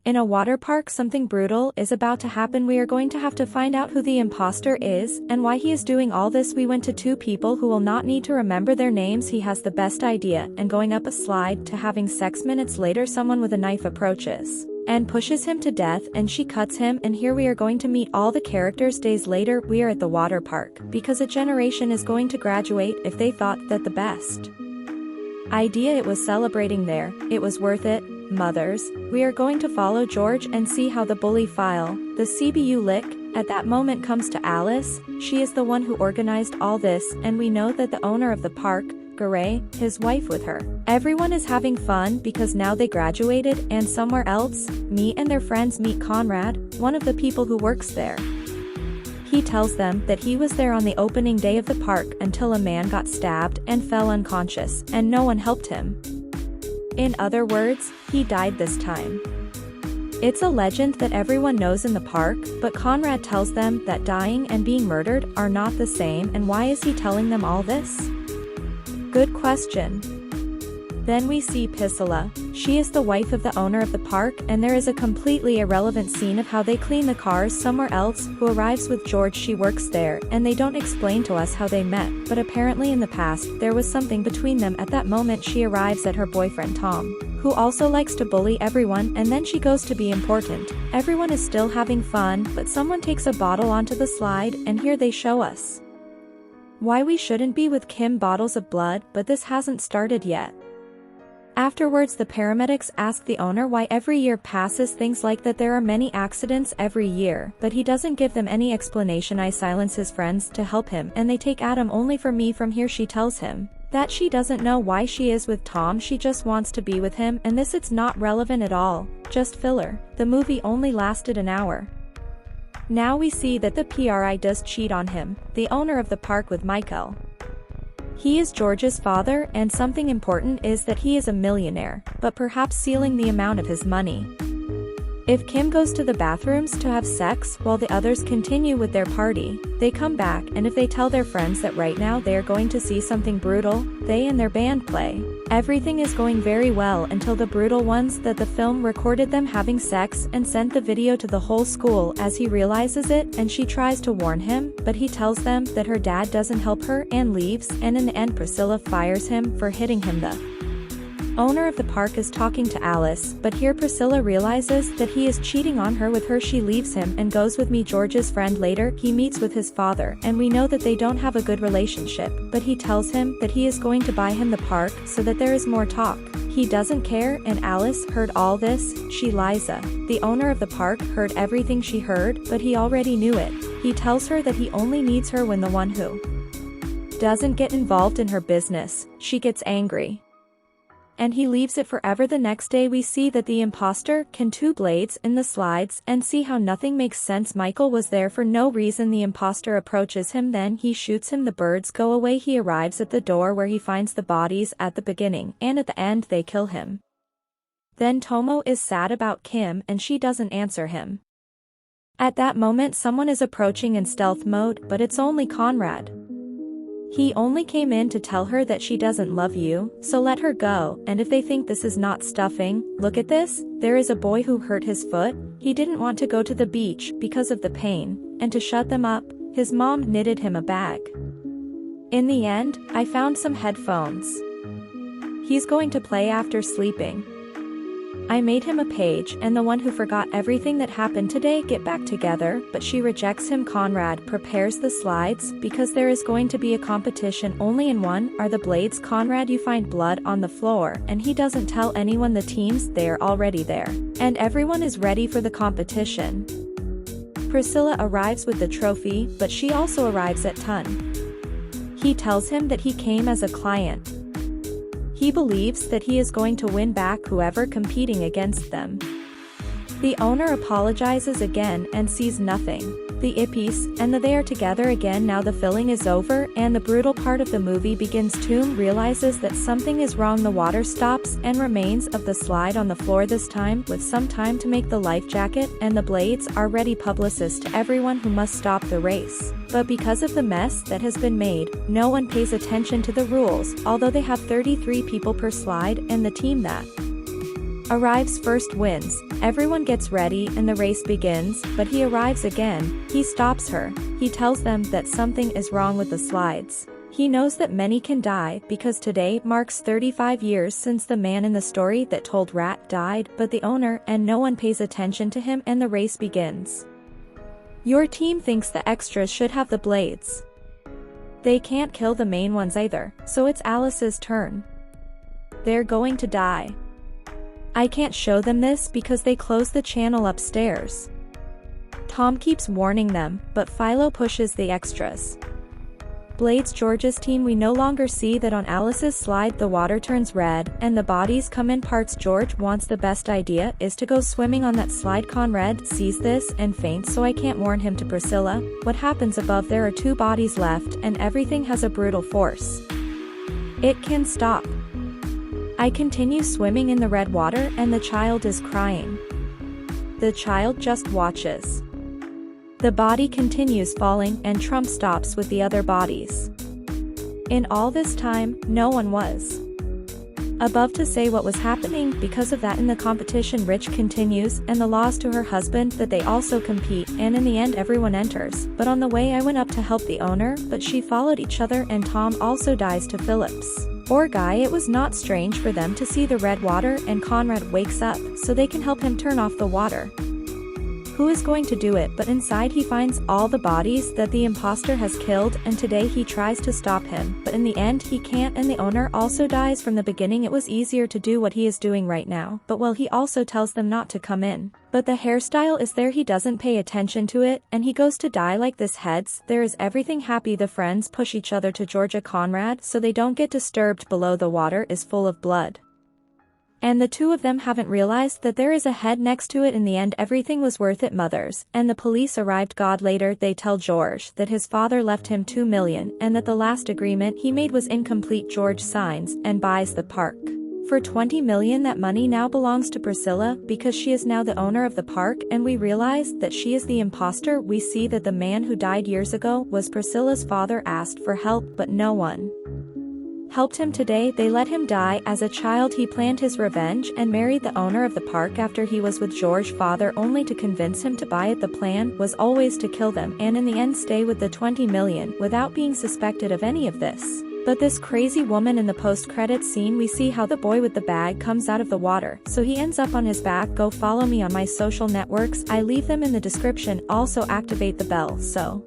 In a water park, something brutal is about to happen. We are going to have to find out who the imposter is and why he is doing all this. We went to two people who will not need to remember their names. He has the best idea and going up a slide to having sex. Minutes later, someone with a knife approaches and pushes him to death, and she cuts him. And here we are going to meet all the characters. Days later, we are at the water park because a generation is going to graduate. If they thought that the best idea it was celebrating there, it was worth it. Mothers, we are going to follow George and see how the bully file the CBU lick. At that moment comes to Alice. She is the one who organized all this, and we know that the owner of the park, Garay, his wife with her. Everyone is having fun because now they graduated, and somewhere else, me and their friends meet Conrad, one of the people who works there. He tells them that he was there on the opening day of the park until a man got stabbed and fell unconscious, and no one helped him. In other words, he died this time. It's a legend that everyone knows in the park, but Conrad tells them that dying and being murdered are not the same. And why is he telling them all this? Good question. Then we see Priscilla. She is the wife of the owner of the park, and there is a completely irrelevant scene of how they clean the cars somewhere else. Who arrives with George. She works there, and they don't explain to us how they met, but apparently in the past there was something between them. At that moment she arrives at her boyfriend Tom, who also likes to bully everyone, and then she goes to be important. Everyone is still having fun, but someone takes a bottle onto the slide, and here they show us why we shouldn't be with Kim. Bottles of blood, but this hasn't started yet. Afterwards, the paramedics ask the owner why every year passes. Things like that there are many accidents every year, but he doesn't give them any explanation. I silence his friends to help him, and they take Adam only for me. From here she tells him that she doesn't know why she is with Tom, she just wants to be with him, and this it's not relevant at all, just filler. The movie only lasted an hour. Now we see that the PRI does cheat on him, the owner of the park, with Michael. He is George's father, and something important is that he is a millionaire, but perhaps sealing the amount of his money. If Kim goes to the bathrooms to have sex while the others continue with their party, they come back, and if they tell their friends that right now they are going to see something brutal, they and their band play. Everything is going very well until the brutal ones that the film recorded them having sex and sent the video to the whole school. As he realizes it, and she tries to warn him, but he tells them that her dad doesn't help her and leaves, and in the end Priscilla fires him for hitting him. The owner of the park is talking to Alice, but here Priscilla realizes that he is cheating on her with her. She leaves him and goes with me. George's friend. Later, he meets with his father, and we know that they don't have a good relationship, but he tells him that he is going to buy him the park so that there is more talk. He doesn't care, and Alice heard all this. She Liza, the owner of the park, heard everything she heard, but he already knew it. He tells her that he only needs her when the one who doesn't get involved in her business. She gets angry, and he leaves it forever. The next day we see that the imposter can two blades in the slides and see how nothing makes sense. Michael was there for no reason. The imposter approaches him, then he shoots him. The birds go away. He arrives at the door where he finds the bodies at the beginning, and at the end they kill him. Then Tomo is sad about Kim, and she doesn't answer him. At that moment someone is approaching in stealth mode, but it's only Conrad. He only came in to tell her that she doesn't love you, so let her go. And if they think this is not stuffing, look at this. There is a boy who hurt his foot. He didn't want to go to the beach because of the pain, and to shut them up, his mom knitted him a bag. In the end, I found some headphones. He's going to play after sleeping. I made him a page, and the one who forgot everything that happened today get back together, but she rejects him. Conrad prepares the slides because there is going to be a competition. Only in one are the blades. Conrad, you find blood on the floor, and he doesn't tell anyone. The teams, they're already there, and everyone is ready for the competition. Priscilla arrives with the trophy, but she also arrives at Ton. He tells him that he came as a client. He believes that he is going to win back whoever competing against them. The owner apologizes again and sees nothing. The Ippies and they are together again. Now the filling is over and the brutal part of the movie begins. Toom realizes that something is wrong. The water stops and remains of the slide on the floor, this time with some time to make the life jacket, and the blades are ready. Publicist to everyone who must stop the race. But because of the mess that has been made, no one pays attention to the rules, although they have 33 people per slide, and the team that Arrives first wins, everyone gets ready and the race begins, but he arrives again, he stops her, he tells them that something is wrong with the slides. He knows that many can die because today marks 35 years since the man in the story that told Rat died, but the owner and no one pays attention to him and the race begins. Your team thinks the extras should have the blades. They can't kill the main ones either, so it's Alice's turn. They're going to die. I can't show them this because they closed the channel upstairs. Tom keeps warning them, but Philo pushes the extras. Blades George's team. We no longer see that on Alice's slide the water turns red, and the bodies come in parts. George wants the best idea is to go swimming on that slide. Conrad sees this and faints, so I can't warn him to Priscilla. What happens above? There are 2 bodies left and everything has a brutal force. It can stop. I continue swimming in the red water and the child is crying. The child just watches. The body continues falling and Trump stops with the other bodies. In all this time, no one was above to say what was happening. Because of that, in the competition Rich continues and the loss to her husband that they also compete, and in the end everyone enters. But on the way I went up to help the owner, but she followed each other and Tom also dies to Phillips. Or Guy. It was not strange for them to see the red water and Conrad wakes up so they can help him turn off the water. Who is going to do it? But inside he finds all the bodies that the imposter has killed, and today he tries to stop him, but in the end he can't, and the owner also dies. From the beginning it was easier to do what he is doing right now, but well, he also tells them not to come in. But the hairstyle is there, he doesn't pay attention to it, and he goes to die like this. Heads, there is everything happy. The friends push each other to Georgia Conrad so they don't get disturbed. Below the water is full of blood. And the 2 of them haven't realized that there is a head next to it. In the end everything was worth it. Mothers and the police arrived. God. Later they tell George that his father left him $2 million and that the last agreement he made was incomplete. George signs and buys the park for $20 million. That money now belongs to Priscilla because she is now the owner of the park, and we realize that she is the imposter. We see that the man who died years ago was Priscilla's father. Asked for help but no one helped him. Today they let him die. As a child he planned his revenge and married the owner of the park after he was with George's father, only to convince him to buy it. The plan was always to kill them and in the end stay with the $20 million without being suspected of any of this. But this crazy woman. In the post-credits scene we see how the boy with the bag comes out of the water, so he ends up on his back. Go follow me on my social networks, I leave them in the description. Also activate the bell so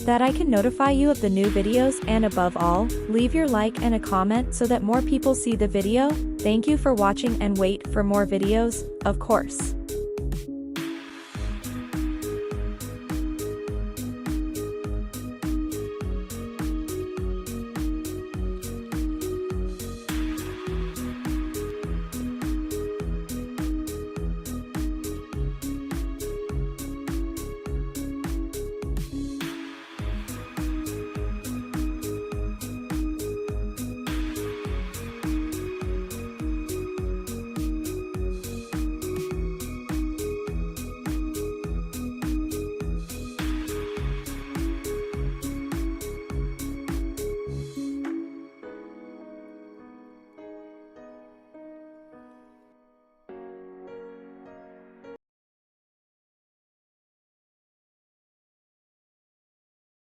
that I can notify you of the new videos, and above all, leave your like and a comment so that more people see the video. Thank you for watching and wait for more videos, of course.